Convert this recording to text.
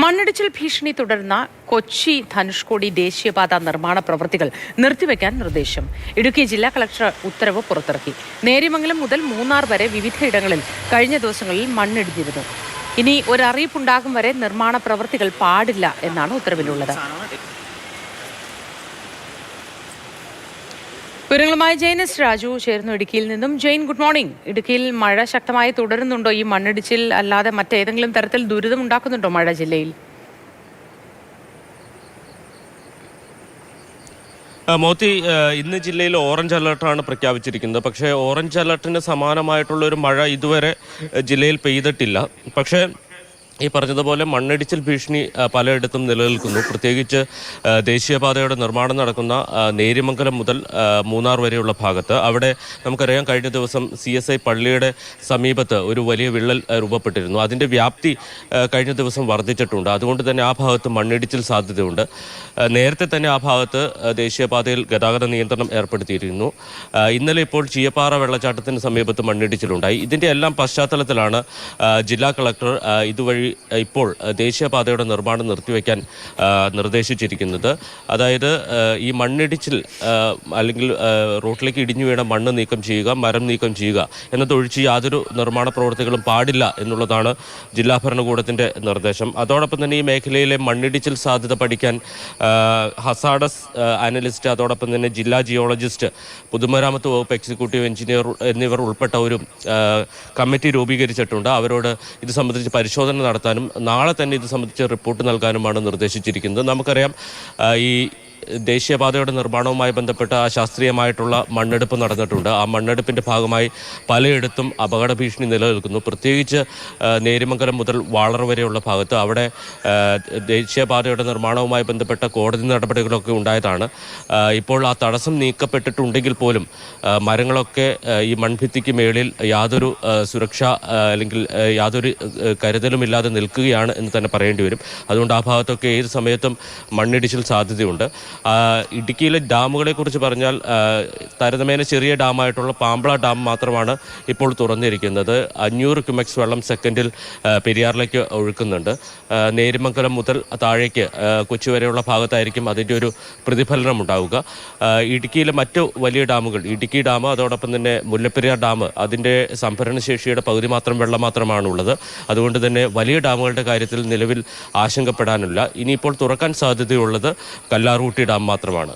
മണ്ണിടിച്ചിൽ ഭീഷണി തുടർന്ന കൊച്ചി ധനുഷ്കോടി ദേശീയപാത നിർമ്മാണ പ്രവൃത്തികൾ നിർത്തിവെക്കാൻ നിർദ്ദേശം. ഇടുക്കി ജില്ലാ കളക്ടർ ഉത്തരവ് പുറത്തിറക്കി. നേര്യമംഗലം മുതൽ മൂന്നാർ വരെ വിവിധയിടങ്ങളിൽ കഴിഞ്ഞ ദിവസങ്ങളിൽ മണ്ണിടിഞ്ഞിരുന്നു. ഇനി ഒരറിയിപ്പുണ്ടാകും വരെ നിർമ്മാണ പ്രവൃത്തികൾ പാടില്ല എന്നാണ് ഉത്തരവിലുള്ളത്. വിവരങ്ങളുമായി ജെയിൻ രാജു ചേർന്നു ഇടുക്കിയിൽ നിന്നും. Jain, good morning. ഇടുക്കിയിൽ മഴ ശക്തമായി തുടരുന്നുണ്ടോ? ഈ മണ്ണിടിച്ചിൽ അല്ലാതെ മറ്റേതെങ്കിലും തരത്തിൽ ദുരിതം ഉണ്ടാക്കുന്നുണ്ടോ മഴ ജില്ലയിൽ? മോത്തി, ഇന്ന് ജില്ലയിൽ ഓറഞ്ച് അലർട്ടാണ് പ്രഖ്യാപിച്ചിരിക്കുന്നത്. പക്ഷേ ഓറഞ്ച് അലർട്ടിന് സമാനമായിട്ടുള്ള ഒരു മഴ ഇതുവരെ ജില്ലയിൽ പെയ്തിട്ടില്ല. പക്ഷേ ഈ പറഞ്ഞതുപോലെ മണ്ണിടിച്ചിൽ ഭീഷണി പലയിടത്തും നിലനിൽക്കുന്നു. പ്രത്യേകിച്ച് ദേശീയപാതയുടെ നിർമ്മാണം നടക്കുന്ന നേര്യമംഗലം മുതൽ മൂന്നാർ വരെയുള്ള ഭാഗത്ത്. അവിടെ നമുക്കറിയാം, കഴിഞ്ഞ ദിവസം CSI പള്ളിയുടെ സമീപത്ത് ഒരു വലിയ വിള്ളൽ രൂപപ്പെട്ടിരുന്നു. അതിൻ്റെ വ്യാപ്തി കഴിഞ്ഞ ദിവസം വർദ്ധിച്ചിട്ടുണ്ട്. അതുകൊണ്ട് തന്നെ ആ ഭാഗത്ത് മണ്ണിടിച്ചിൽ സാധ്യതയുണ്ട്. നേരത്തെ തന്നെ ആ ഭാഗത്ത് ദേശീയപാതയിൽ ഗതാഗത നിയന്ത്രണം ഏർപ്പെടുത്തിയിരുന്നു. ഇന്നലെ ഇപ്പോൾ ചീയപ്പാറ വെള്ളച്ചാട്ടത്തിന് സമീപത്ത് മണ്ണിടിച്ചിലുണ്ടായി. ഇതിൻ്റെ എല്ലാം പശ്ചാത്തലത്തിലാണ് ജില്ലാ കളക്ടർ ഇതുവഴി ഇപ്പോൾ ദേശീയപാതയുടെ നിർമ്മാണം നിർത്തിവെക്കാൻ നിർദ്ദേശിച്ചിരിക്കുന്നത്. അതായത് ഈ മണ്ണിടിച്ചിൽ അല്ലെങ്കിൽ റോട്ടിലേക്ക് ഇടിഞ്ഞു വീണ മണ്ണ് നീക്കം ചെയ്യുക, മരം നീക്കം ചെയ്യുക എന്നതൊഴിച്ച് യാതൊരു നിർമ്മാണ പ്രവർത്തികളും പാടില്ല എന്നുള്ളതാണ് ജില്ലാ ഭരണകൂടത്തിൻ്റെ നിർദ്ദേശം. അതോടൊപ്പം തന്നെ ഈ മേഖലയിലെ മണ്ണിടിച്ചിൽ സാധ്യത പഠിക്കാൻ ഹസാഡസ് അനലിസ്റ്റ്, അതോടൊപ്പം തന്നെ ജില്ലാ ജിയോളജിസ്റ്റ്, പൊതുമരാമത്ത് വകുപ്പ് എക്സിക്യൂട്ടീവ് എഞ്ചിനീയർ എന്നിവർ ഉൾപ്പെട്ട ഒരു കമ്മിറ്റി രൂപീകരിച്ചിട്ടുണ്ട്. അവരോട് ഇത് സംബന്ധിച്ച് പരിശോധന നടത്താനും നാളെ തന്നെ ഇത് സംബന്ധിച്ച് റിപ്പോർട്ട് നൽകാനുമാണ് നിർദ്ദേശിച്ചിരിക്കുന്നത്. നമുക്കറിയാം, ഈ ദേശീയപാതയുടെ നിർമ്മാണവുമായി ബന്ധപ്പെട്ട ശാസ്ത്രീയമായിട്ടുള്ള മണ്ണെടുപ്പ് നടന്നിട്ടുണ്ട്. ആ മണ്ണെടുപ്പിൻ്റെ ഭാഗമായി പലയിടത്തും അപകട ഭീഷണി നിലനിൽക്കുന്നു. പ്രത്യേകിച്ച് നേര്യമംഗലം മുതൽ വാളർ വരെയുള്ള ഭാഗത്ത്. അവിടെ ദേശീയപാതയുടെ നിർമ്മാണവുമായി ബന്ധപ്പെട്ട കോടതി നടപടികളൊക്കെ ഉണ്ടായതാണ്. ഇപ്പോൾ ആ തടസ്സം നീക്കപ്പെട്ടിട്ടുണ്ടെങ്കിൽ പോലും മരങ്ങളൊക്കെ ഈ മൺഭിത്തിക്ക് മേളിൽ യാതൊരു സുരക്ഷ അല്ലെങ്കിൽ യാതൊരു കരുതലുമില്ലാതെ നിൽക്കുകയാണ് എന്ന് തന്നെ പറയേണ്ടി വരും. അതുകൊണ്ട് ആ ഭാഗത്തൊക്കെ ഏത് സമയത്തും മണ്ണിടിച്ചിൽ സാധ്യതയുണ്ട്. ഇടുക്കിയിലെ ഡാമുകളെ കുറിച്ച് പറഞ്ഞാൽ താരതമ്യേന ചെറിയ ഡാമായിട്ടുള്ള പാമ്പള ഡാം മാത്രമാണ് ഇപ്പോൾ തുറന്നിരിക്കുന്നത്. 500 ക്യുമെക്സ് വെള്ളം സെക്കൻഡിൽ പെരിയാറിലേക്ക് ഒഴുക്കുന്നുണ്ട്. നേര്യമംഗലം മുതൽ താഴേക്ക് കൊച്ചി വരെയുള്ള ഭാഗത്തായിരിക്കും അതിൻ്റെ ഒരു പ്രതിഫലനം ഉണ്ടാവുക. ഇടുക്കിയിലെ മറ്റു വലിയ ഡാമുകൾ, ഇടുക്കി ഡാം, അതോടൊപ്പം തന്നെ മുല്ലപ്പെരിയാർ ഡാം, അതിൻ്റെ സംഭരണശേഷിയുടെ പകുതി മാത്രം വെള്ളം മാത്രമാണുള്ളത്. അതുകൊണ്ട് തന്നെ വലിയ ഡാമുകളുടെ കാര്യത്തിൽ നിലവിൽ ആശങ്കപ്പെടാനില്ല. ഇനിയിപ്പോൾ തുറക്കാൻ സാധ്യതയുള്ളത് കല്ലാർകുട്ടി ഡാം മാത്രമാണ്.